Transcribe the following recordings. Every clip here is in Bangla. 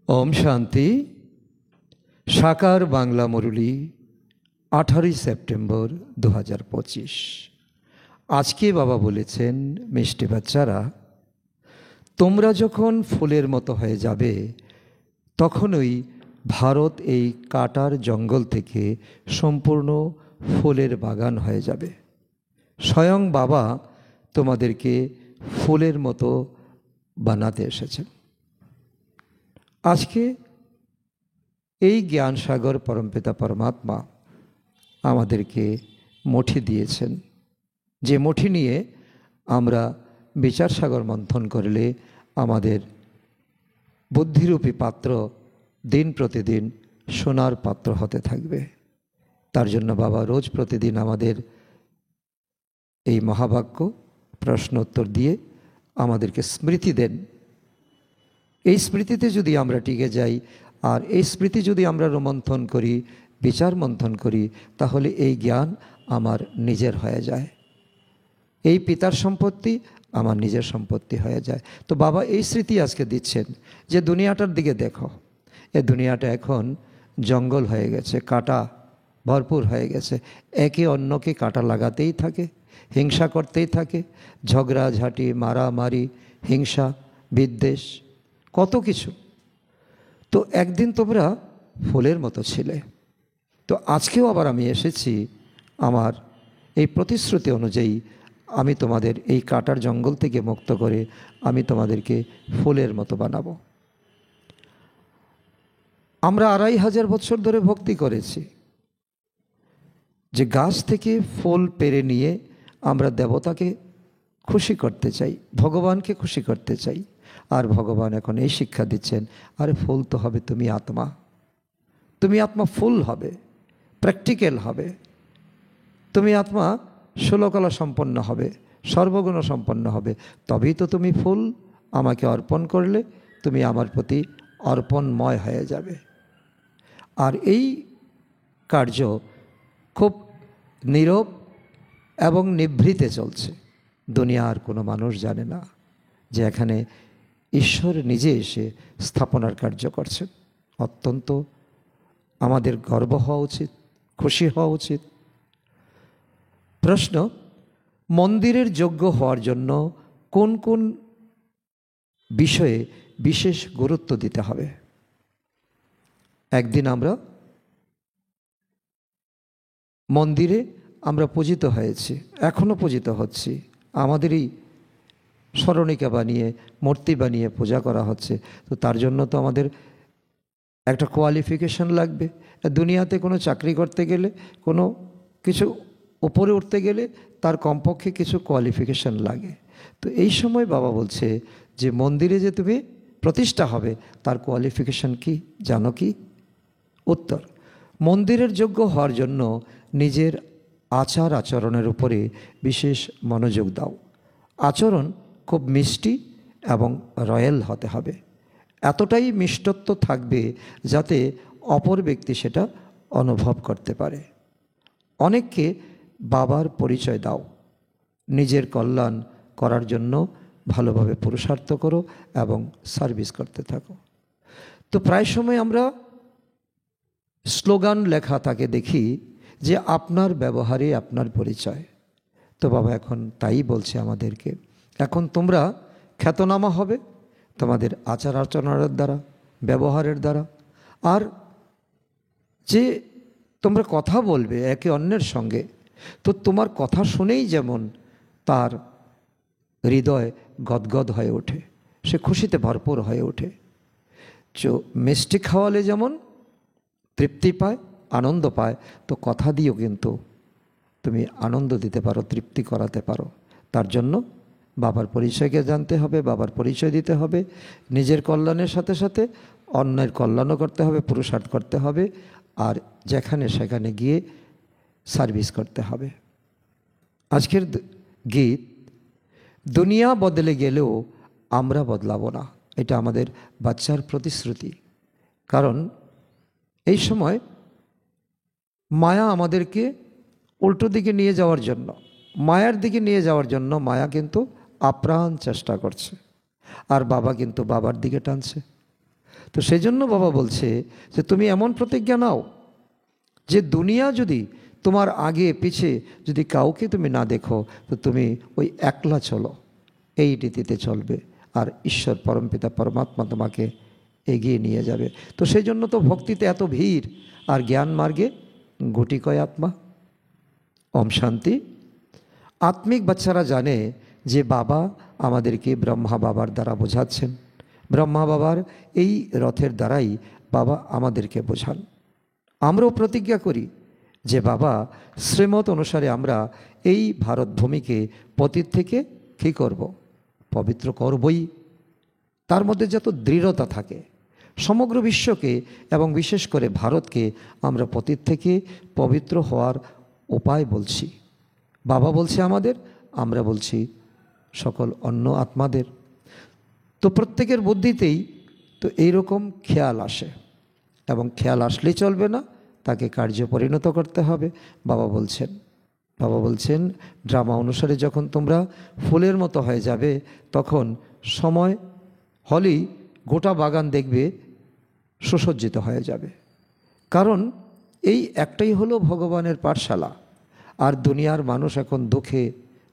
ओम शांति। साकार बांगला मुरली 18 सेप्टेम्बर 2025। आज के बाबा बोलेছেন मिष्टि बाच्चारा তোমরা যখন ফুলের মতো হয়ে যাবে তখনই ভারত এই কাটার জঙ্গল থেকে সম্পূর্ণ ফুলের বাগান হয়ে যাবে। স্বয়ং বাবা তোমাদেরকে ফুলের মতো বানাতে এসেছেন। আজকে এই জ্ঞান সাগর পরমপিতা পরমাত্মা আমাদেরকে মঠি দিয়েছেন, যে মঠি নিয়ে আমরা বিচার সাগর মন্থন করলে আমাদের বুদ্ধিরূপী পাত্র দিন প্রতিদিন সোনার পাত্র হতে থাকবে। তার জন্য বাবা রোজ প্রতিদিন আমাদের এই মহাবাক্য প্রশ্ন উত্তর দিয়ে আমাদেরকে স্মৃতি দেন। এই স্মৃতিতে যদি আমরা টিকে যাই আর এই স্মৃতি যদি আমরা রোমন্থন করি, বিচার মন্থন করি, তাহলে এই জ্ঞান আমার নিজের হয়ে যায়। এই পিতার সম্পত্তি আমার নিজের সম্পত্তি হয়ে যায়। তো বাবা এই স্মৃতি আজকে দিচ্ছেন যে দুনিয়াটার দিকে দেখো, এই দুনিয়াটা এখন জঙ্গল হয়ে গেছে, কাঁটা ভরপুর হয়ে গেছে। একে অন্যকে কাঁটা লাগাতেই থাকে, হিংসা করতেই থাকে, ঝগড়াঝাঁটি, মারামারি, হিংসা, বিদ্বেষ, কত কিছু। তো একদিন তোমরা ফুলের মতো ছিলে, তো আজকেও আবার আমি এসেছি আমার এই প্রতিশ্রুতি অনুযায়ী আমি তোমাদের এই কাটার জঙ্গল থেকে মুক্ত করে আমি তোমাদেরকে ফুলের মতো বানাবো। আমরা 2500 বছর ধরে ভক্তি করেছি যে গাছ থেকে ফুল পেড়ে নিয়ে আমরা দেবতাকে খুশি করতে চাই, ভগবানকে খুশি করতে চাই। আর ভগবান এখন এই শিক্ষা দিচ্ছেন, আরে ফুল তো হবে তুমি আত্মা, তুমি আত্মা ফুল হবে, প্র্যাকটিক্যাল হবে, তুমি আত্মা ষোলকলা সম্পন্ন হবে, সর্বগুণ সম্পন্ন হবে, তবেই তো তুমি ফুল আমাকে অর্পণ করলে তুমি আমার প্রতি অর্পণময় হয়ে যাবে। আর এই কার্য খুব নীরব এবং নিভৃতে চলছে। দুনিয়ার কোনো মানুষ জানে না যে এখানে ঈশ্বর নিজে এসে স্থাপনার কার্য করছেন। অত্যন্ত আমাদের গর্ব হওয়া উচিত, খুশি হওয়া উচিত। প্রশ্ন, মন্দিরের যোগ্য হওয়ার জন্য কোন কোন বিষয়ে বিশেষ গুরুত্ব দিতে হবে? একদিন আমরা মন্দিরে আমরা পূজিত হয়েছি, এখনও পূজিত হচ্ছি, আমাদেরই স্মরণিকা বানিয়ে মূর্তি বানিয়ে পূজা করা হচ্ছে। তো তার জন্য তো আমাদের একটা কোয়ালিফিকেশন লাগবে। দুনিয়াতে কোনো চাকরি করতে গেলে, কোনো কিছু উপরে উঠতে গেলে তার কমপক্ষে কিছু কোয়ালিফিকেশন লাগে। তো এই সময় বাবা বলছে যে মন্দিরে যে তুমি প্রতিষ্ঠা হবে তার কোয়ালিফিকেশন কি জানো কি? উত্তর, মন্দিরের যোগ্য হওয়ার জন্য নিজের আচার আচরণের উপরে বিশেষ মনোযোগ দাও। আচরণ খুব মিষ্টি এবং রয়্যাল হতে হবে, এতটাই মিষ্টত্ব থাকবে যাতে অপর ব্যক্তি সেটা অনুভব করতে পারে। অনেককে বাবার পরিচয় দাও, নিজের কল্যাণ করার জন্য ভালোভাবে পুরুষার্থ করো এবং সার্ভিস করতে থাকো। তো প্রায় সময় আমরা স্লোগান লেখা থাকে দেখি যে আপনার ব্যবহারে আপনার পরিচয়। তো বাবা এখন তাই বলছে আমাদেরকে, এখন তোমরা খ্যাতনামা হবে তোমাদের আচার আচরণের দ্বারা, ব্যবহারের দ্বারা। আর যে তোমরা কথা বলবে একে অন্যের সঙ্গে, তো তোমার কথা শুনেই যেমন তার হৃদয় গদগদ হয়ে ওঠে, সে খুশিতে ভরপুর হয়ে ওঠে। মিষ্টি খাওয়ালে যেমন তৃপ্তি পায়, আনন্দ পায়, তো কথা দিয়েও কিন্তু তুমি আনন্দ দিতে পারো, তৃপ্তি করাতে পারো। তার জন্য বাবার পরিচয়কে জানতে হবে, বাবার পরিচয় দিতে হবে, নিজের কল্যাণের সাথে সাথে অন্যের কল্যাণও করতে হবে, পুরুষার্থ করতে হবে, আর যেখানে সেখানে গিয়ে সার্ভিস করতে হবে। আজকের গীত, দুনিয়া বদলে গেলেও আমরা বদলাবো না, এটা আমাদের বাচ্চার প্রতিশ্রুতি। কারণ এই সময় মায়া আমাদেরকে উল্টো দিকে নিয়ে যাওয়ার জন্য, মায়ার দিকে নিয়ে যাওয়ার জন্য মায়া কিন্তু আপ্রাণ চেষ্টা করছে, আর বাবা কিন্তু বাবার দিকে টানছে। তো সেই জন্য বাবা বলছে যে তুমি এমন প্রতিজ্ঞা নাও যে দুনিয়া যদি তোমার আগে পিছে যদি কাউকে তুমি না দেখো, তো তুমি ওই একলা চলো, এই রীতিতে চলবে, আর ঈশ্বর পরমপিতা পরমাত্মা তোমাকে এগিয়ে নিয়ে যাবে। তো সেই জন্য তো ভক্তিতে এত ভিড়, আর জ্ঞান মার্গে গুটি কয় আত্মা। ওম শান্তি। আত্মিক বাচ্চারা জানে যে বাবা আমাদেরকে ব্রহ্মা বাবার দ্বারা বোঝাচ্ছেন, ব্রহ্মা বাবার এই রথের দ্বারাই বাবা আমাদেরকে বোঝান। আমরাও প্রতিজ্ঞা করি যে বাবা শ্রীমত অনুসারে আমরা এই ভারত ভূমিকে পতিত থেকে কী করব, পবিত্র করবই। তার মধ্যে যত দৃঢ়তা থাকে, সমগ্র বিশ্বকে এবং বিশেষ করে ভারতকে আমরা পতিত থেকে পবিত্র হওয়ার উপায় বলছি। বাবা বলছে আমাদের, আমরা বলছি সকল অন্য আত্মাদের। তো প্রত্যেকের বুদ্ধিতেই তো এইরকম খেয়াল আসে, এবং খেয়াল আসলেই চলবে না, তাকে কার্যে পরিণত করতে হবে। বাবা বলছেন ড্রামা অনুসারে যখন তোমরা ফুলের মতো হয়ে যাবে, তখন সময় হলেই গোটা বাগান দেখবে সুসজ্জিত হয়ে যাবে। কারণ এই একটাই হলো ভগবানের পাঠশালা। আর দুনিয়ার মানুষ এখন দুঃখে,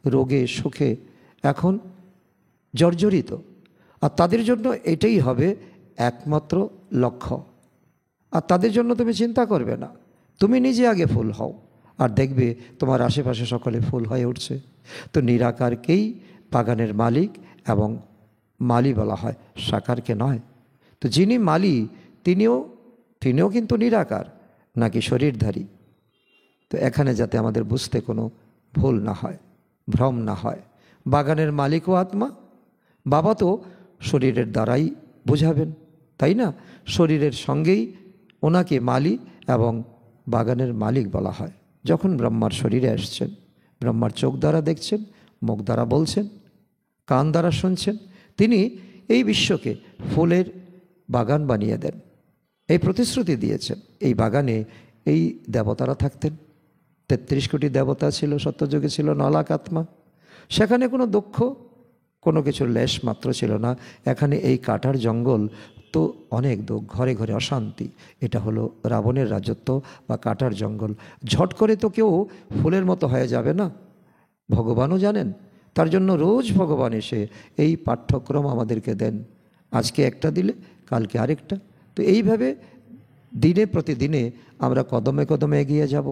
রোগে, সুখে এখন জর্জরিত, আর তাদের জন্য এটাই হবে একমাত্র লক্ষ্য। আর তাদের জন্য তুমি চিন্তা করবে না, তুমি নিজে আগে ফুল হও, আর দেখবে তোমার আশেপাশে সকলে ফুল হয়ে উঠছে। তো নিরাকারকেই বাগানের মালিক এবং মালি বলা হয়, সাকারকে নয়। তো যিনি মালি তিনিও কিন্তু নিরাকার, নাকি শরীরধারী। তো এখানে যাতে আমাদের বুঝতে কোনো ভুল না হয়, ভ্রম না হয়। বাগানের মালিকও আত্মা। বাবা তো শরীরের দ্বারাই বোঝাবেন, তাই না? শরীরের সঙ্গেই ওনাকে মালি এবং বাগানের মালিক বলা হয়। যখন ব্রহ্মার শরীরে আসছেন, ব্রহ্মার চোখ দ্বারা দেখছেন, মুখ দ্বারা বলছেন, কান দ্বারা শুনছেন, তিনি এই বিশ্বকে ফুলের বাগান বানিয়ে দেন। এই প্রতিশ্রুতি দিয়েছেন। এই বাগানে এই দেবতারা থাকতেন। ৩৩ কোটি দেবতা ছিল, সত্যযুগে ছিল ৯ লাখ আত্মা। সেখানে কোনো দুঃখ, কোনো কিছুর লেশ মাত্র ছিল না। এখানে এই কাটার জঙ্গল তো অনেক দুঃখ, ঘরে ঘরে অশান্তি। এটা হলো রাবণের রাজত্ব বা কাটার জঙ্গল। ঝট করে তো কেউ ফুলের মতো হয়ে যাবে না, ভগবানও জানেন। তার জন্য রোজ ভগবান এসে এই পাঠ্যক্রম আমাদেরকে দেন। আজকে একটা দিলে কালকে আরেকটা। তো এইভাবে দিনে প্রতিদিনে আমরা কদমে কদমে এগিয়ে যাব।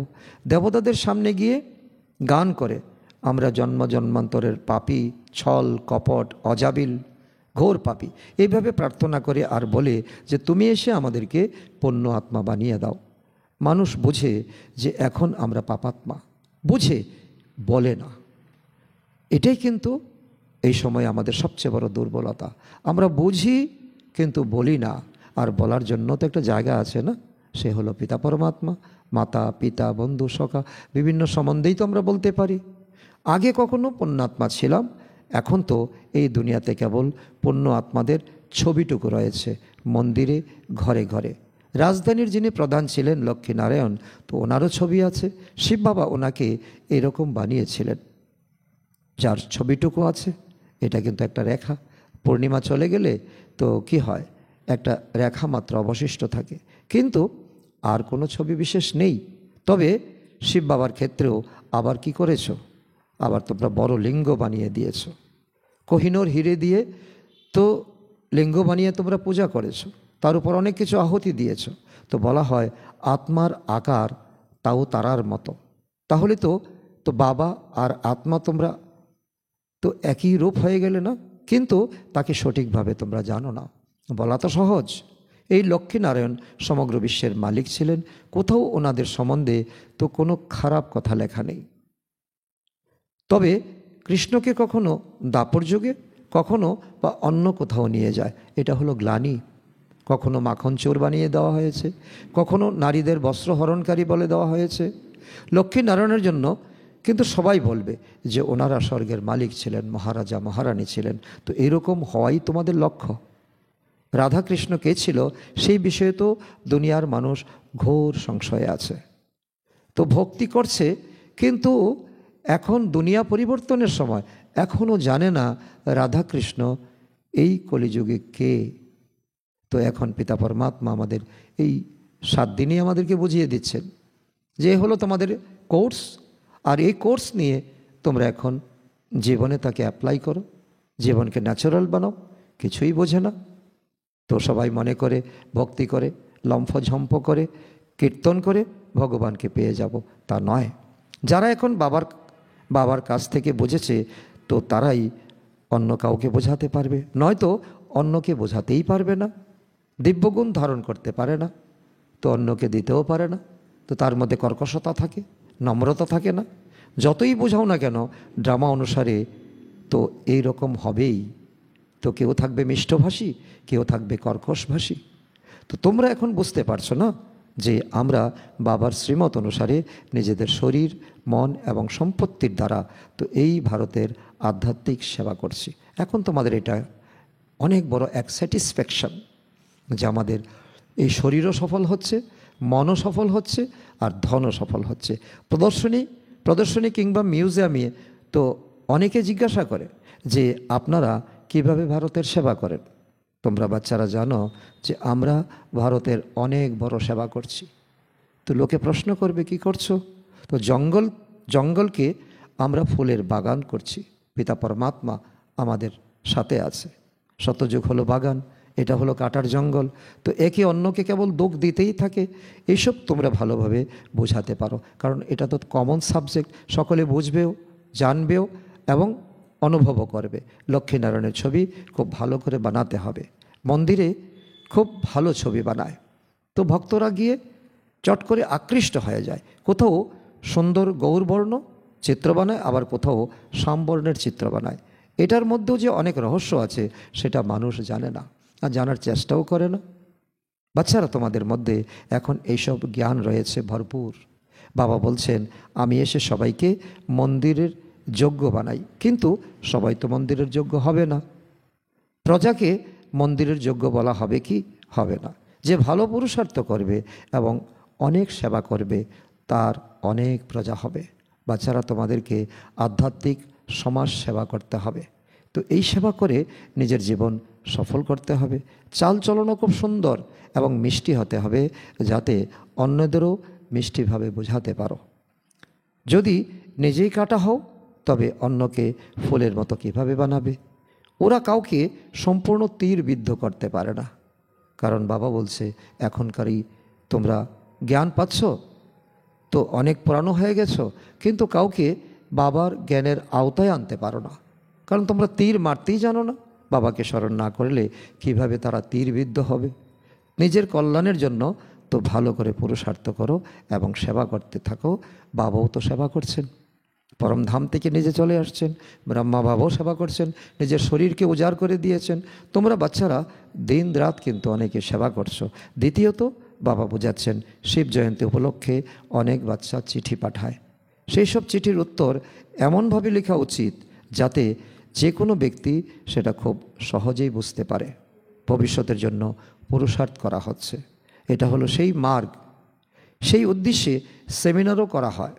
দেবতাদের সামনে গিয়ে গান করে আমরা জন্ম জন্মান্তরের পাপী, ছল কপট অজাবিল ঘোর পাপী, এইভাবে প্রার্থনা করে আর বলে যে তুমি এসে আমাদেরকে পূর্ণ আত্মা বানিয়ে দাও। মানুষ বুঝে যে এখন আমরা পাপাত্মা, বুঝে বলে না। এটাই কিন্তু এই সময় আমাদের সবচেয়ে বড় দুর্বলতা। আমরা বুঝি কিন্তু বলি না। আর বলার জন্য তো একটা জায়গা আছে না, সে হলো পিতা পরমাত্মা, মাতা পিতা বন্ধু সখা, বিভিন্ন সম্বন্ধেই তো আমরা বলতে পারি। আগে কখনো পুণ্যাত্মা ছিলাম, এখন তো এই দুনিয়াতে কেবল পুণ্য আত্মাদের ছবিটুকু রয়েছে মন্দিরে, ঘরে ঘরে। রাজধানীর যিনি প্রধান ছিলেন লক্ষ্মীনারায়ণ, তো ওনারও ছবি আছে। শিব বাবা ওনাকে এরকম বানিয়েছিলেন, যার ছবিটুকু আছে। এটা কিন্তু একটা রেখা। পূর্ণিমা চলে গেলে তো কি হয়, একটা রেখা মাত্র অবশিষ্ট থাকে, কিন্তু আর কোনো ছবি বিশেষ নেই। তবে শিব বাবার ক্ষেত্রেও আবার কি করেছো, আবার তোমরা বড় লিঙ্গ বানিয়ে দিয়েছ। কোহিনূর হিরে দিয়ে তো লিঙ্গ বানিয়ে তোমরা পূজা করেছো, তার উপর অনেক কিছু আহুতি দিয়েছ। তো বলা হয় আত্মার আকার তাও তারার মতো। তাহলে তো বাবা আর আত্মা তোমরা তো একই রূপ হয়ে গেলে না, কিন্তু তাকে সঠিকভাবে তোমরা জানো না। বলা তো সহজ। এই লক্ষ্মীনারায়ণ সমগ্র বিশ্বের মালিক ছিলেন। কোথাও ওনাদের সম্বন্ধে তো কোনো খারাপ কথা লেখা নেই। তবে কৃষ্ণকে কখনো দাপর যুগে, কখনো বা অন্য কোথাও নিয়ে যায়, এটা হলো গ্লানি। কখনো মাখন চোর বানিয়ে দেওয়া হয়েছে, কখনো নারীদের বস্ত্রহরণকারী বলে দেওয়া হয়েছে। লক্ষ্মীনারায়ণের জন্য কিন্তু সবাই বলবে যে ওনারা স্বর্গের মালিক ছিলেন, মহারাজা মহারানী ছিলেন। তো এরকম হওয়াই তোমাদের লক্ষ্য। রাধাকৃষ্ণ কে ছিল সেই বিষয়ে তো দুনিয়ার মানুষ ঘোর সংশয়ে আছে। তো ভক্তি করছে, কিন্তু এখন দুনিয়া পরিবর্তনের সময় এখনও জানে না রাধাকৃষ্ণ এই কলিযুগে কে। তো এখন পিতা পরমাত্মা আমাদের এই 7 দিনই আমাদেরকে বুঝিয়ে দিচ্ছেন যে হলো তোমাদের কোর্স, আর এই কোর্স নিয়ে তোমরা এখন জীবনে তাকে অ্যাপ্লাই করো, জীবনকে ন্যাচারাল বানাও। কিছুই বোঝে না তো সবাই মনে করে, ভক্তি করে, লম্ফঝম্প করে, কীর্তন করে ভগবানকে পেয়ে যাব, তা নয়। যারা এখন বাবার কাছ থেকে বুঝেছে তো তারাই অন্য কাউকে বোঝাতে পারবে, নয়তো অন্যকে বোঝাতেই পারবে না। দিব্যগুণ ধারণ করতে পারে না তো অন্যকে দিতেও পারে না, তো তার মধ্যে কর্কশতা থাকে, নম্রতা থাকে না। যতই বোঝাও না কেন ড্রামা অনুসারে তো এই রকম হবেই। তো কেউ থাকবে মিষ্টভাষী, কেউ থাকবে কর্কশভাষী। তো তোমরা এখন বুঝতে পারছো না যে আমরা বাবার শ্রীমত অনুসারে নিজেদের শরীর, মন এবং সম্পত্তির দ্বারা তো এই ভারতের আধ্যাত্মিক সেবা করছি। এখন তোমাদের এটা অনেক বড় এক স্যাটিসফ্যাকশন যে আমাদের এই শরীরও সফল হচ্ছে, মনও সফল হচ্ছে, আর ধনও সফল হচ্ছে। প্রদর্শনী কিংবা মিউজিয়ামে তো অনেকে জিজ্ঞাসা করে যে আপনারা কিভাবে ভারতের সেবা করেন। তোমরা বাচ্চারা জানো যে আমরা ভারতের অনেক বড় সেবা করছি। তো লোকে প্রশ্ন করবে কি করছো? তো জঙ্গলকে আমরা ফুলের বাগান করছি। পিতা পরমাত্মা আমাদের সাথে আছে। শতযুগ হলো বাগান, এটা হলো কাটার জঙ্গল। তো একে অন্যকে কেবল দোষ দিতেই থাকে। এইসব তোমরা ভালোভাবে বোঝাতে পারো, কারণ এটা তো কমন সাবজেক্ট, সকলে বুঝবেও, জানবেও এবং অনুভবও করবে। লক্ষ্মীনারায়ণের ছবি খুব ভালো করে বানাতে হবে। মন্দিরে খুব ভালো ছবি বানায়, তো ভক্তরা গিয়ে চট করে আকৃষ্ট হয়ে যায়। কোথাও সুন্দর গৌরবর্ণ চিত্র বানায়, আবার কোথাও শ্যামবর্ণের চিত্র বানায়। এটার মধ্যেও যে অনেক রহস্য আছে সেটা মানুষ জানে না, আর জানার চেষ্টাও করে না। বাচ্চারা, তোমাদের মধ্যে এখন এইসব জ্ঞান রয়েছে ভরপুর। বাবা বলছেন আমি এসে সবাইকে মন্দিরের যোগ্য বানাই, কিন্তু সবাই তো মন্দিরের যোগ্য হবে না। প্রজাকে মন্দিরের যোগ্য বলা হবে কি? হবে না। যে ভালো পুরুষার্থ করবে এবং অনেক সেবা করবে তার অনেক প্রজা হবে। বাচ্চারা, তোমাদেরকে আধ্যাত্মিক সমাজ সেবা করতে হবে। তো এই সেবা করে নিজের জীবন সফল করতে হবে। চালচলনও খুব সুন্দর এবং মিষ্টি হতে হবে, যাতে অন্যদেরও মিষ্টিভাবে বোঝাতে পারো। যদি নিজেই কাটা হও তবে অন্যকে ফুলের মতো কীভাবে বানাবে? ওরা কাউকে সম্পূর্ণ তীর বিদ্ধ করতে পারে না, কারণ বাবা বলছে এখনকারই তোমরা জ্ঞান পাচ্ছ তো অনেক পুরানো হয়ে গেছো, কিন্তু কাউকে বাবার জ্ঞানের আওতায় আনতে পারো না, কারণ তোমরা তীর মারতেই জানো না। বাবাকে স্মরণ না করলে কিভাবে তারা তীরবিদ্ধ হবে? নিজের কল্যাণের জন্য তো ভালো করে পুরুষার্থ করো এবং সেবা করতে থাকো। বাবাও তো সেবা করছেন, পরমধাম থেকে নিজে চলে আসছেন, ব্রহ্মা বাবাও সেবা করছেন, নিজের শরীরকে উজাড় করে দিয়েছেন। তোমরা বাচ্চারা দিন রাত কিন্তু অনেকে সেবা করছো। দ্বিতীয়ত বাবা বোঝাচ্ছেন শিব জয়ন্তী উপলক্ষে অনেক বাচ্চা চিঠি পাঠায়। সেই সব চিঠির উত্তর এমনভাবে লেখা উচিত যাতে যে কোনো ব্যক্তি সেটা খুব সহজেই বুঝতে পারে। ভবিষ্যতের জন্য পুরুষার্থ করা হচ্ছে, এটা হলো সেই মার্গ। সেই উদ্দেশ্যে সেমিনারও করা হয়,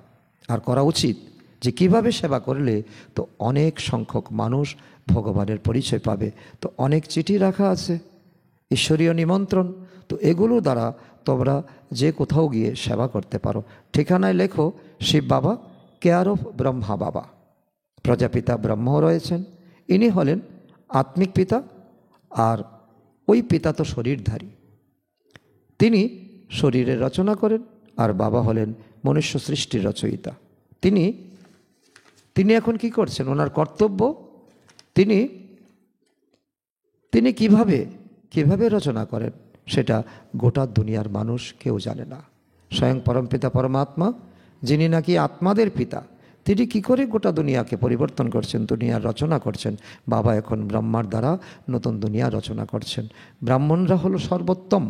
আর করা উচিত যে কিভাবে সেবা করলে তো অনেক সংখ্যক মানুষ ভগবানের পরিচয় পাবে। তো অনেক চিঠি রাখা আছে, ঈশ্বরীয় নিমন্ত্রণ। তো এগুলো দ্বারা তোমরা যে কোথাও গিয়ে সেবা করতে পারো। ঠিকানায় লেখো শিব বাবা, কেয়ার অফ ব্রহ্মা বাবা। প্রজাপিতা ব্রহ্মও রয়েছেন, ইনি হলেন আত্মিক পিতা, আর ওই পিতা তো শরীরধারী, তিনি শরীরের রচনা করেন, আর বাবা হলেন মনুষ্য সৃষ্টির রচয়িতা। তিনি এখন কি করছেন? ওনার কর্তব্য তিনি কিভাবে রচনা করেন সেটা গোটা দুনিয়ার মানুষ কেউ জানে না। স্বয়ং পরমপিতা পরমাত্মা, যিনি নাকি আত্মাদের পিতা, তিনি কি করে গোটা দুনিয়াকে পরিবর্তন করছেন, দুনিয়ার রচনা করছেন। বাবা এখন ব্রহ্মার দ্বারা নতুন দুনিয়া রচনা করছেন। ব্রাহ্মণরা হলো সর্বোত্তম।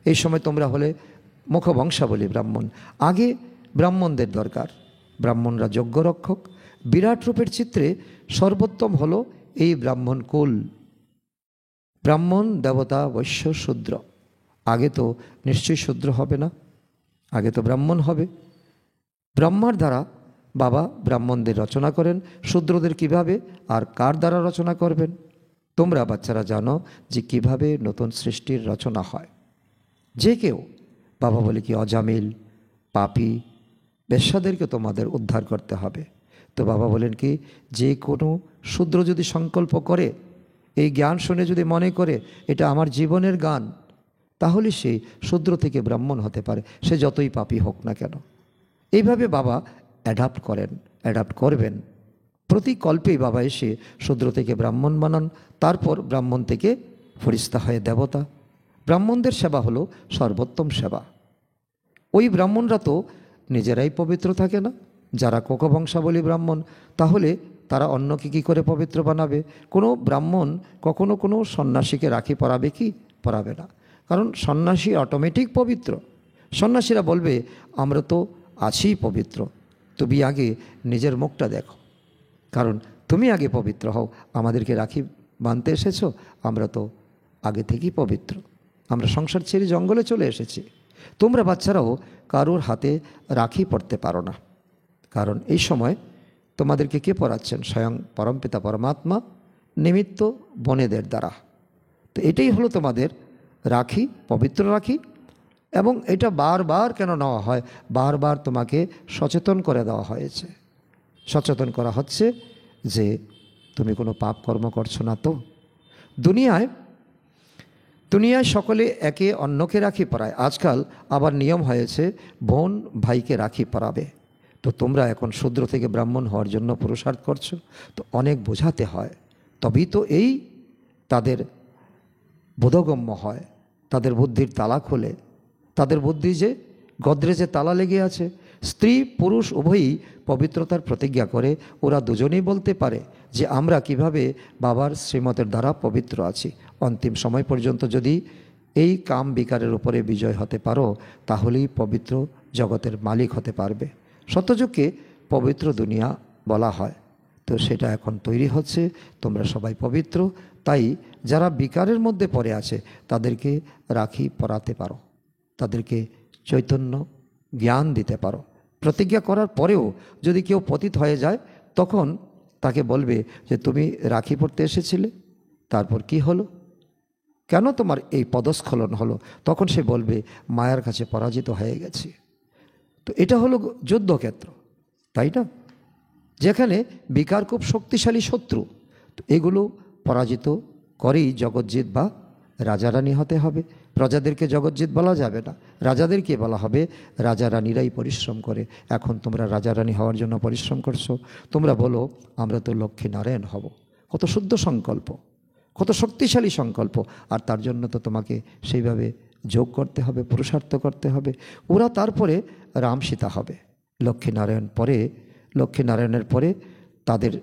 এই সময় তোমরা হলে মুখবংশাবলী ব্রাহ্মণ। আগে ব্রাহ্মণদের দরকার, ব্রাহ্মণরা যজ্ঞরক্ষক। বিরাট রূপের চিত্রে সর্বোত্তম হলো এই ব্রাহ্মণ কুল। ব্রাহ্মণ দেবতা বৈশ্য শূদ্র। আগে তো নিশ্চয়ই শূদ্র হবে না, আগে তো ব্রাহ্মণ হবে। ব্রহ্মার দ্বারা বাবা ব্রাহ্মণদের রচনা করেন। শূদ্রদের কিভাবে আর কার দ্বারা রচনা করবেন? তোমরা বাচ্চারা জানো যে কিভাবে নতুন সৃষ্টির রচনা হয়। যে কেউ, বাবা বলে কি অজামিল, পাপী, বেশ্যাদেরকে তোমাদের উদ্ধার করতে হবে। তো বাবা বলেন কি, যে কোনো শূদ্র যদি সংকল্প করে, এই জ্ঞান শুনে যদি মনে করে এটা আমার জীবনের গান, তাহলে সে শূদ্র থেকে ব্রাহ্মণ হতে পারে, সে যতই পাপী হোক না কেন। এইভাবে বাবা অ্যাডাপ্ট করবেন। প্রতি কল্পেই বাবা এসে শূদ্র থেকে ব্রাহ্মণ বানান, তারপর ব্রাহ্মণ থেকে ফরিস্তা হয়ে দেবতা। ব্রাহ্মণদের সেবা হলো সর্বোত্তম সেবা। ওই ব্রাহ্মণরা তো নিজেরাই পবিত্র থাকে না, যারা কোকবংশাবলী ব্রাহ্মণ, তাহলে তারা অন্যকে কী করে পবিত্র বানাবে? কোনো ব্রাহ্মণ কখনো কোনো সন্ন্যাসীকে রাখি পরাবে কি? পরাবে না, কারণ সন্ন্যাসী অটোমেটিক পবিত্র। সন্ন্যাসীরা বলবে আমরা তো আছি পবিত্র, তুমি আগে নিজের মুখটা দেখো, কারণ তুমি আগে পবিত্র হও, আমাদেরকে রাখি বাঁধতে এসেছো, আমরা তো আগে থেকেই পবিত্র, আমরা সংসার ছেড়ে জঙ্গলে চলে এসেছি। তোমরা বাচ্চারাও কারোর হাতে রাখি পড়তে পারো না, কারণ এই সময় তোমাদেরকে কে পড়াচ্ছেন? স্বয়ং পরমপিতা পরমাত্মা নিমিত্ত বনেদের দ্বারা। তো এটাই হলো তোমাদের রাখি, পবিত্র রাখি। এবং এটা বারবার কেন নেওয়া হয়? বারবার তোমাকে সচেতন করে দেওয়া হয়েছে, সচেতন করা হচ্ছে যে তুমি কোনো পাপ কর্ম করছো না। তো দুনিয়ায় সকলে একে অন্যকে রাখি পরায়। আজকাল আবার নিয়ম হয়েছে বোন ভাইকে রাখি পরাবে। তো তোমরা এখন শূদ্র থেকে ব্রাহ্মণ হওয়ার জন্য পুরুষার্থ করছো, তো অনেক বোঝাতে হয়, তবেই তো এই তাদের বোধগম্য হয়, তাদের বুদ্ধির তালা খোলে। তাদের বুদ্ধি যে গদ্রেজে তালা লেগে আছে। স্ত্রী পুরুষ উভয়ই পবিত্রতার প্রতিজ্ঞা করে, ওরা দুজনেই বলতে পারে যে আমরা কিভাবে বাবার শ্রীমতের দ্বারা পবিত্র আছি। অন্তিম সময় পর্যন্ত যদি এই কাম বিকারের উপরে বিজয় হতে পারো, তাহলেই পবিত্র জগতের মালিক হতে পারবে। সত্যযুগকে পবিত্র দুনিয়া বলা হয়, তো সেটা এখন তৈরি হচ্ছে। তোমরা সবাই পবিত্র, তাই যারা বিকারের মধ্যে পড়ে আছে তাদেরকে রাখি পরাতে পারো, তাদেরকে চৈতন্য জ্ঞান দিতে পারো। প্রতিজ্ঞা করার পরেও যদি কেউ পতিত হয়ে যায়, তখন তাকে বলবে যে তুমি রাখি পড়তে এসেছিলে, তারপর কি হলো, কেন তোমার এই পদস্খলন হলো? তখন সে বলবে মায়ার কাছে পরাজিত হয়ে গেছি। তো এটা হলো যুদ্ধক্ষেত্র, তাই না? যেখানে বিকার খুব শক্তিশালী শত্রু। তো এগুলো পরাজিত করেই জগৎজিৎ বা রাজারানী হতে হবে। প্রজাদেরকে জগৎজিৎ বলা যাবে না, রাজাদেরকে বলা হবে রাজা রানীরাই পরিশ্রম করে। এখন তোমরা রাজা রানী হওয়ার জন্য পরিশ্রম করছো। তোমরা বলো আমরা তো লক্ষ্মী নারায়ণ হব। কত শুদ্ধ সংকল্প, কত শক্তিশালী সংকল্প। আর তার জন্য তো তোমাকে সেইভাবে যোগ করতে হবে, পুরুষার্থ করতে হবে। ওরা তারপরে রাম সীতা হবে। লক্ষ্মীনারায়ণের পরে তাদের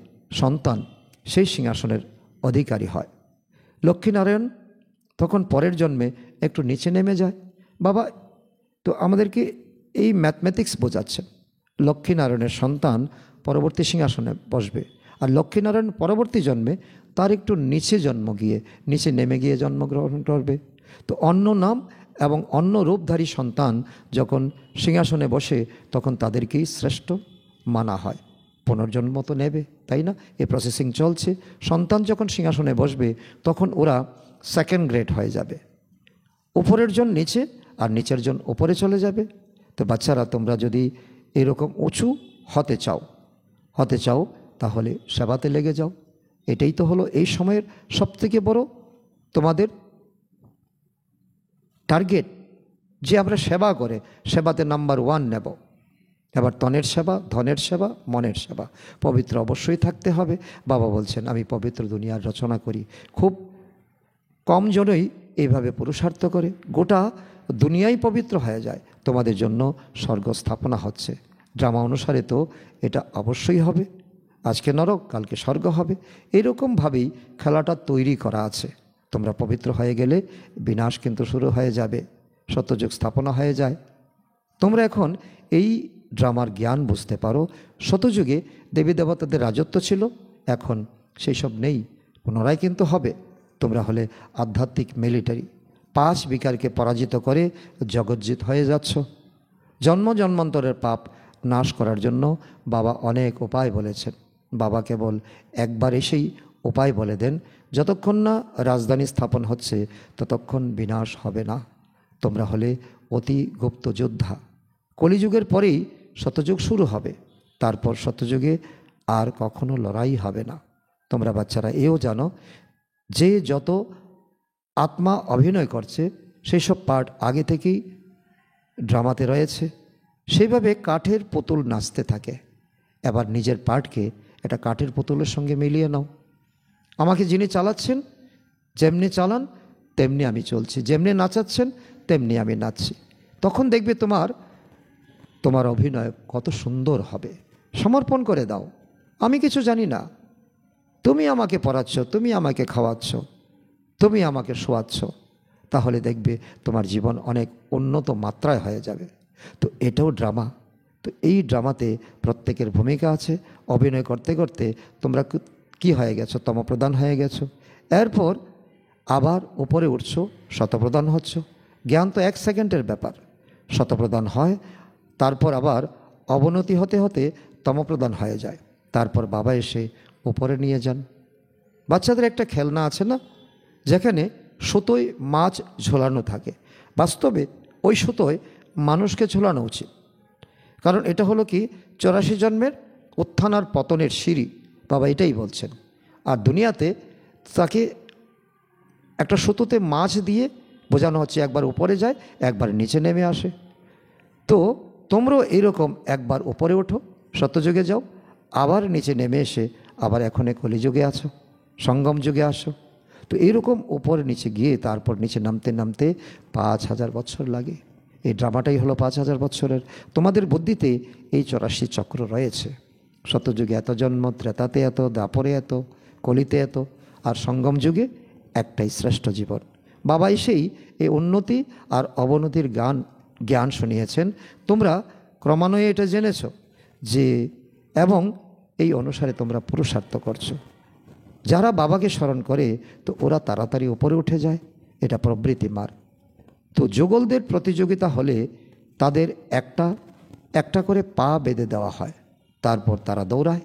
সন্তান সেই সিংহাসনের অধিকারী হয়। লক্ষ্মীনারায়ণ তখন পরের জন্মে একটু নিচে নেমে যায়। বাবা তো আমাদেরকে এই ম্যাথমেটিক্স বোঝাচ্ছেন। লক্ষ্মীনারায়ণের সন্তান পরবর্তী সিংহাসনে বসবে, আর লক্ষ্মীনারায়ণ পরবর্তী জন্মে তার একটু নিচে নিচে নেমে গিয়ে জন্মগ্রহণ করবে। তো অন্য নাম এবং অন্য রূপধারী সন্তান যখন সিংহাসনে বসে, তখন তাদেরকেই শ্রেষ্ঠ মানা হয়। পুনর্জন্ম তো নেবে, তাই না? এই প্রসেসিং চলছে। সন্তান যখন সিংহাসনে বসবে, তখন ওরা সেকেন্ড গ্রেড হয়ে যাবে। উপরের জন নিচে আর নিচের জন উপরে চলে যাবে। তো বাচ্চারা, তোমরা যদি এরকম উঁচু হতে চাও তাহলে সেবাতে লেগে যাও। এটাই তো হলো এই সময়ের সবথেকে বড় তোমাদের টার্গেট, যে আমরা সেবা করে সেবাতে নাম্বার 1 নেব। এবার তনের সেবা, ধনের সেবা, মনের সেবা। পবিত্র অবশ্যই থাকতে হবে। বাবা বলছেন আমি পবিত্র দুনিয়ার রচনা করি। খুব কম জনই এইভাবে পুরুষার্থ করে, গোটা দুনিয়াই পবিত্র হয়ে যায়। তোমাদের জন্য স্বর্গ স্থাপনা হচ্ছে। ড্রামা অনুসারে তো এটা অবশ্যই হবে। আজকে নরক, কালকে স্বর্গ হবে। এরকমভাবেই খেলাটা তৈরি করা আছে। তোমরা পবিত্র হয়ে গেলে বিনাশ কিন্তু শুরু হয়ে যাবে, সত্যযুগ স্থাপনা হয়ে যায়। তোমরা এখন এই ড্রামার জ্ঞান বুঝতে পারো। শতযুগে দেবী দেবতাদের রাজত্ব ছিল, এখন সেই সব নেই, পুনরায় কিন্তু হবে। তোমরা হলে আধ্যাত্মিক মিলিটারি, 5 বিকারকে পরাজিত করে জগৎজিৎ হয়ে যাচ্ছ। জন্ম জন্মান্তরের পাপ নাশ করার জন্য বাবা অনেক উপায় বলেছেন। বাবা কেবল একবার এসেই উপায় বলে দেন, যতক্ষণ না রাজধানী স্থাপন হচ্ছে ততক্ষণ বিনাশ হবে না। তোমরা হলে অতি গুপ্ত যোদ্ধা। কলিযুগের পরেই শতযুগ শুরু হবে, তারপর শতযুগে আর কখনো লড়াই হবে না। তোমরা বাচ্চারা এও জানো যে যত আত্মা অভিনয় করছে সেই সব পার্ট আগে থেকেই ড্রামাতে রয়েছে। সেইভাবে কাঠের পুতুল নাচতে থাকে। এবার নিজের পার্টকে একটা কাঠের পুতুলের সঙ্গে মিলিয়ে নাও। আমাকে যিনি চালাচ্ছেন যেমনি চালান তেমনি আমি চলছি, যেমনি নাচাচ্ছেন তেমনি আমি নাচছি। তখন দেখবে তোমার অভিনয় কত সুন্দর হবে। সমর্পণ করে দাও, আমি কিছু জানি না, তুমি আমাকে পড়াচ্ছ, তুমি আমাকে খাওয়াচ্ছ, তুমি আমাকে শোয়াচ্ছ, তাহলে দেখবে তোমার জীবন অনেক উন্নত মাত্রায় হয়ে যাবে। তো এটাও ড্রামা। তো এই ড্রামাতে প্রত্যেকের ভূমিকা আছে। অভিনয় করতে করতে তোমরা কি হয়ে গেছো? তমপ্রধান হয়ে গেছো। এরপর আবার উপরে উঠছো, শতপ্রধান হচ্ছ। জ্ঞান তো 1 সেকেন্ডের ব্যাপার। শতপ্রধান হয়, তারপর আবার অবনতি হতে হতে তমপ্রধান হয়ে যায়। তারপর বাবা এসে উপরে নিয়ে যান। বাচ্চাদের একটা খেলনা আছে না, যেখানে সুতোয় মাছ ঝোলানো থাকে, বাস্তবে ওই সুতোয় মানুষকে ঝোলানো উচিত। কারণ এটা হলো কি 84 জন্মের উত্থান আর পতনের সিঁড়ি, বাবা এটাই বলছেন। আর দুনিয়াতে তাকে একটা সুতোতে মাছ দিয়ে বোঝানো হচ্ছে একবার উপরে যায়, একবার নিচে নেমে আসে। তো তোমরাও এইরকম একবার উপরে ওঠো, সত্যযুগে যাও, আবার নিচে নেমে এসে আবার এখন কলিযুগে আছো, সঙ্গম যুগে আসো। তো এইরকম উপরে নিচে গিয়ে তারপর নিচে নামতে নামতে 5000 বছর লাগে। এই ড্রামাটাই হলো 5000 বছরের। তোমাদের বুদ্ধিতে এই 84 চক্র রয়েছে। সত্যযুগে এত জন্ম, ত্রেতাতে এত, দাপরে এত, কলিতে এত, আর সঙ্গম যুগে একটাই শ্রেষ্ঠ জীবন। বাবা এসেই এই উন্নতি আর অবনতির জ্ঞান শুনিয়েছেন। তোমরা ক্রমান্বয়ে এটা জেনেছ যে, এবং এই অনুসারে তোমরা পুরুষার্থ করছো। যারা বাবাকে স্মরণ করে তো ওরা তাড়াতাড়ি উপরে উঠে যায়, এটা প্রবৃত্তি মার। তো যুগলদের প্রতিযোগিতা হলে তাদের একটা একটা করে পা বেঁধে দেওয়া হয়, তারপর তারা দৌড়ায়।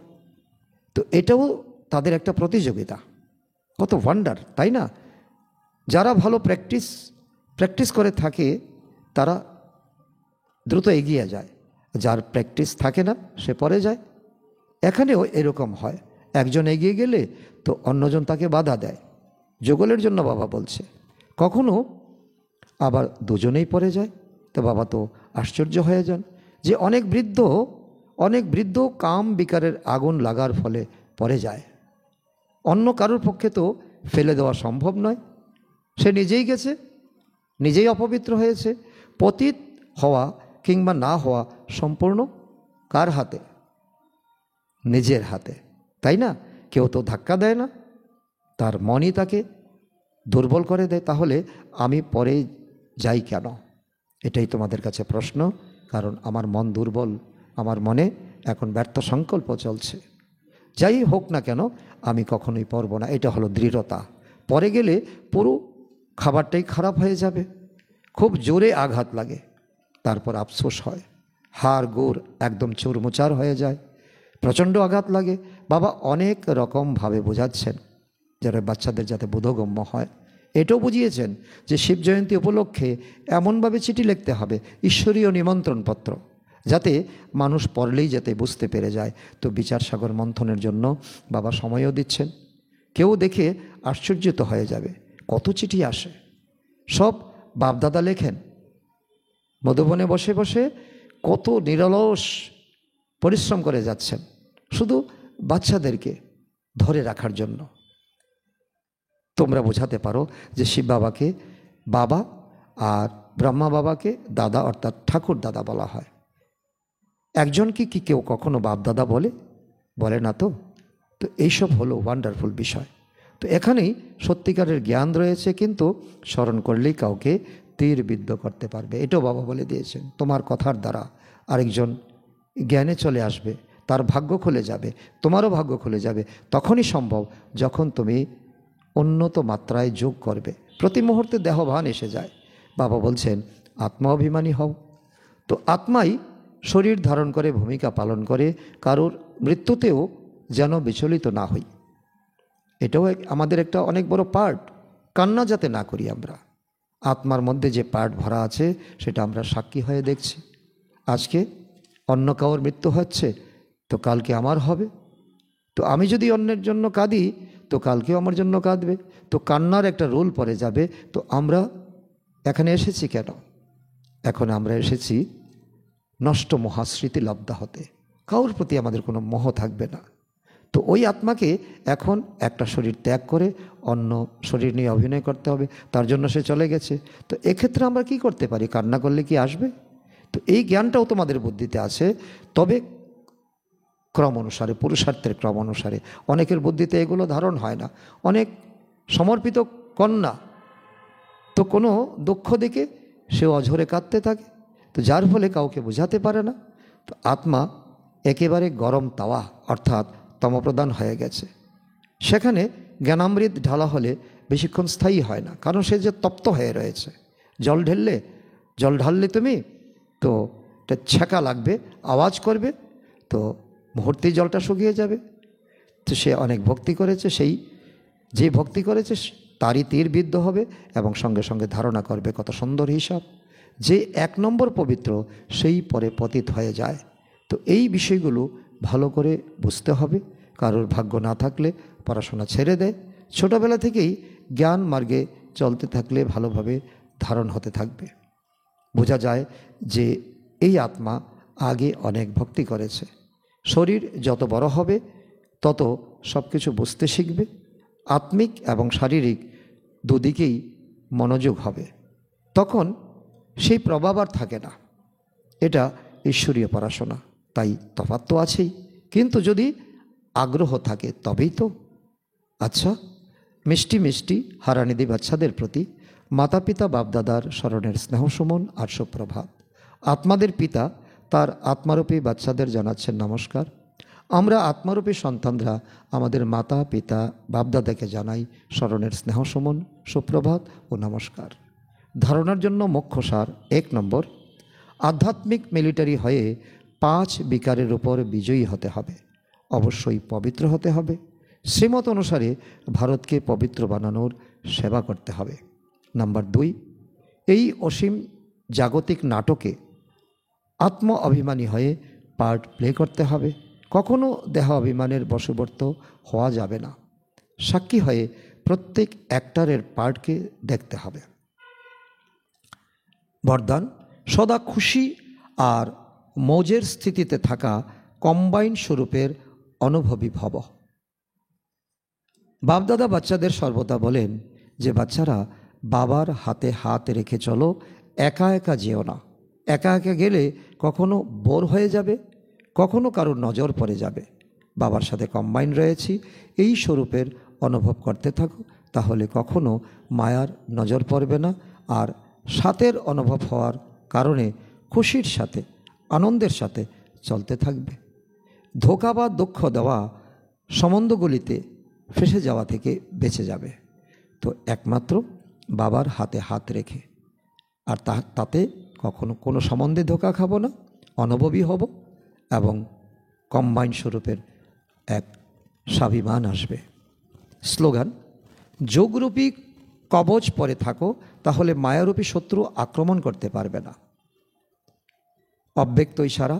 তো এটাও তাদের একটা প্রতিযোগিতা। কত ওয়ান্ডার, তাই না? যারা ভালো প্র্যাকটিস করে থাকে তারা দ্রুত এগিয়ে যায়, যার প্র্যাকটিস থাকে না সে পরে যায়। এখানেও এরকম হয়, একজন এগিয়ে গেলে তো অন্যজন তাকে বাধা দেয়। যুগলের জন্য বাবা বলছে। কখনো আবার দুজনেই পড়ে যায়। তো বাবা তো আশ্চর্য হয়ে যান যে অনেক বৃদ্ধ কাম বিকারের আগুন লাগার ফলে পড়ে যায়। অন্য কারোর পক্ষে তো ফেলে দেওয়া সম্ভব নয়। সে নিজেই গেছে, নিজেই অপবিত্র হয়েছে। পতিত হওয়া কিংবা না হওয়া সম্পূর্ণ কার হাতে? নিজের হাতে, তাই না? কেউ তো ধাক্কা দেয় না, তার মনই তাকে দুর্বল করে দেয়। তাহলে আমি পরে যাই কেন? এটাই তোমাদের কাছে প্রশ্ন। কারণ আমার মন দুর্বল, আমার মনে এখন ব্যর্থ সংকল্প চলছে। যাই হোক না কেন আমি কখনোই পরব না, এটা হলো দৃঢ়তা। পরে গেলে পুরো খাবারটাই খারাপ হয়ে যাবে, খুব জোরে আঘাত লাগে, তারপর আফসোস হয়, হাড় গোড় একদম চুরমুচার হয়ে যায়, প্রচণ্ড আঘাত লাগে। বাবা অনেক রকমভাবে বোঝাচ্ছেন যারা বাচ্চাদের যাতে বোধগম্য হয়। এটাও বুঝিয়েছেন যে শিব জয়ন্তী উপলক্ষে এমনভাবে চিঠি লিখতে হবে, ঈশ্বরীয় নিমন্ত্রণপত্র, যাতে মানুষ পড়লেই যাতে বুঝতে পেরে যায়। তো বিচার সাগর মন্থনের জন্য বাবা সময়ও দিচ্ছেন। কেউ দেখে আশ্চর্যিত হয়ে যাবে, কত চিঠি আসে। সব বাপদাদা লেখেন, মধুবনে বসে বসে কত নিরলস পরিশ্রম করে যাচ্ছেন শুধু বাচ্চাদেরকে ধরে রাখার জন্য। তোমরা বোঝাতে পারো যে শিব বাবাকে বাবা আর ব্রহ্মা বাবাকে দাদা অর্থাৎ ঠাকুর দাদা বলা হয়। একজনকে কি কেউ কখনো বাপ দাদা বলে না? তো এইসব হলো ওয়ান্ডারফুল বিষয়। তো এখানেই সত্যিকারের জ্ঞান রয়েছে, কিন্তু স্মরণ করলেই কাউকে তীর বিদ্ধ করতে পারবে। এটাও বাবা বলে দিয়েছেন। তোমার কথার দ্বারা আরেকজন জ্ঞানে চলে আসবে, তার ভাগ্য খুলে যাবে, তোমারও ভাগ্য খুলে যাবে। তখনই সম্ভব যখন তুমি উন্নত মাত্রায় যোগ করবে। প্রতি মুহূর্তে দেহভান এসে যায়। বাবা বলছেন আত্মা অভিমানী হও। তো আত্মাই শরীর ধারণ করে ভূমিকা পালন করে, কারোর মৃত্যুতেও যেন বিচলিত না হই। এটাও আমাদের একটা অনেক বড় পার্ট। কান্না যাতে না করি আমরা, আত্মার মধ্যে যে পার্ট ভরা আছে সেটা আমরা সাক্ষী হয়ে দেখছি। আজকে অন্য কাউর মৃত্যু হচ্ছে, তো কালকে আমার হবে। তো আমি যদি অন্যের জন্য কাঁদি, তো কালকেও আমার জন্য কাঁদবে। তো কান্নার একটা রোল পড়ে যাবে। তো আমরা এখানে এসেছি কেন? এখন আমরা এসেছি নষ্ট মহাস্মৃতি লব্ধা হতে। কারোর প্রতি আমাদের কোনো মোহ থাকবে না। তো ওই আত্মাকে এখন একটা শরীর ত্যাগ করে অন্য শরীর নিয়ে অভিনয় করতে হবে, তার জন্য সে চলে গেছে। তো এক্ষেত্রে আমরা কি করতে পারি? কান্না করলে কি আসবে? তো এই জ্ঞানটাও তোমাদের বুদ্ধিতে আছে, তবে ক্রম অনুসারে, পুরুষার্থের ক্রম অনুসারে। অনেকের বুদ্ধিতে এগুলো ধারণ হয় না। অনেক সমর্পিত কন্যা তো কোনো দুঃখ দেখে সে অঝরে কাঁদতে থাকে, তো যার ফলে কাউকে বোঝাতে পারে না। তো আত্মা একেবারে গরম তাওয়া অর্থাৎ তমপ্রধান হয়ে গেছে। সেখানে জ্ঞানামৃত ঢালা হলে বেশিক্ষণ স্থায়ী হয় না, কারণ সে যে তপ্ত হয়ে রয়েছে। জল ঢাললে তুমি, তো এটা ছ্যাঁকা লাগবে, আওয়াজ করবে, তো মুহূর্তেই জলটা শুকিয়ে যাবে। তো সে অনেক ভক্তি করেছে, সেই যে ভক্তি করেছে তারই তীর বিদ্ধ হবে এবং সঙ্গে সঙ্গে ধারণা করবে কত সুন্দর হিসাব। যে 1 নম্বর পবিত্র সেই পরে পতিত হয়ে যায়। তো এই বিষয়গুলো ভালো করে বুঝতে হবে। কারোর ভাগ্য না থাকলে পড়াশোনা ছেড়ে দেয়। ছোটোবেলা থেকেই জ্ঞান মার্গে চলতে থাকলে ভালোভাবে ধারণ হতে থাকবে। বোঝা যায় যে এই আত্মা আগে অনেক ভক্তি করেছে। শরীর যত বড় হবে তত সব কিছু বুঝতে শিখবে। আত্মিক এবং শারীরিক দুদিকেই মনোযোগ হবে। তখন সেই প্রভাব আর থাকে না। এটা ঈশ্বরীয় পড়াশোনা, তাই তফাৎ তো আছেই, কিন্তু যদি আগ্রহ থাকে তবেই তো। আচ্ছা, মিষ্টি মিষ্টি হারানিধি বাচ্চাদের প্রতি মাতা পিতা বাপদাদার স্মরণের স্নেহসুমন আর সুপ্রভাত। আত্মাদের পিতা তার আত্মারূপী বাচ্চাদের জানাচ্ছেন নমস্কার। আমরা আত্মারূপী সন্তানরা আমাদের মাতা পিতা বাপদাদাকে জানাই স্মরণের স্নেহসুমন, সুপ্রভাত ও নমস্কার। ধারণার জন্য মুখ্য সার: 1 নম্বর, আধ্যাত্মিক মিলিটারি হয়ে 5 বিকারের উপর বিজয়ী হতে হবে। অবশ্যই পবিত্র হতে হবে। শ্রীমত অনুসারে ভারতকে পবিত্র বানানোর সেবা করতে হবে। নাম্বার 2, এই অসীম জাগতিক নাটকে আত্ম অভিমানী হয়ে পার্ট প্লে করতে হবে। কখনো দেহ অভিমানের বশবর্ত হওয়া যাবে না। সাক্ষী হয়ে প্রত্যেক অ্যাক্টরের পার্টকে দেখতে হবে। বরদান: সদা খুশি আর মৌজের স্থিতিতে থাকা কম্বাইন স্বরূপের অনুভবী ভব। বাপদাদা বাচ্চাদের সর্বদা বলেন যে বাচ্চারা বাবার হাতে হাত রেখে চলো, একা একা যেও না। একা একা গেলে কখনো বোর হয়ে যাবে, কখনো কারোর নজর পড়ে যাবে। বাবার সাথে কম্বাইন রয়েছি এই স্বরূপের অনুভব করতে থাকো, তাহলে কখনো মায়ার নজর পড়বে না। আর সাথের অনুভব হওয়ার কারণে খুশির সাথে, আনন্দের সাথে চলতে থাকবে। ধোঁকা বা দুঃখ দেওয়া সম্বন্ধগুলিতে ফেসে যাওয়া থেকে বেঁচে যাবে। তো একমাত্র বাবার হাতে হাত রেখে, আর তাতে কখনো কোনো সম্বন্ধে ধোঁকা খাবো না, অনুভবী হব এবং কম্বাইন স্বরূপের এক স্বাভিমান আসবে। স্লোগান: যোগরূপী কবচ পরে থাকো, তাহলে মায়ারূপী শত্রু আক্রমণ করতে পারবে না। অব্যক্ত ইশারা: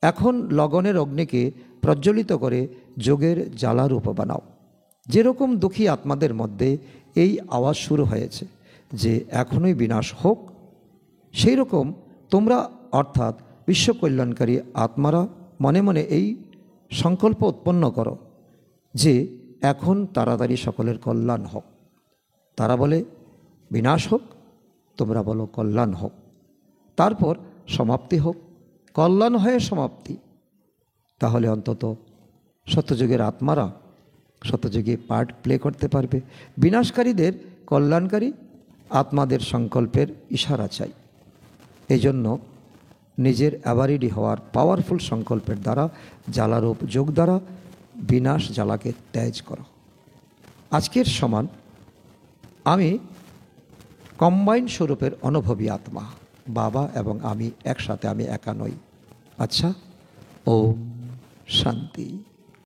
এখন লগনের অগ্নিকে প্রজ্বলিত করে যোগের জ্বালারূপ বানাও। যেরকম দুঃখী আত্মাদের মধ্যে এই আওয়াজ শুরু হয়েছে যে এখনই বিনাশ হোক, সেই রকম তোমরা অর্থাৎ বিশ্বকল্যাণকারী আত্মারা মনে মনে এই সংকল্প উৎপন্ন করো যে এখন তাড়াতাড়ি সকলের কল্যাণ হোক। তারা বলে বিনাশ হোক, তোমরা বলো কল্যাণ হোক। তারপর সমাপ্তি হোক, কল্যাণ হয়ে সমাপ্তি। তাহলে অন্তত সত্যযুগের আত্মারা সত্যযুগে পার্ট প্লে করতে পারবে। বিনাশকারীদের কল্যাণকারী আত্মাদের সংকল্পের ইশারা চাই। এই জন্য নিজের অ্যাভারিডি হওয়ার পাওয়ারফুল সংকল্পের দ্বারা, জ্বালারূপ যোগ দ্বারা বিনাশ জ্বালাকে ত্যাজ করো। আজকের সমান আমি কম্বাইন স্বরূপের অনুভবী আত্মা, বাবা এবং আমি একসাথে, আমি একা নই। আচ্ছা, ওম শান্তি।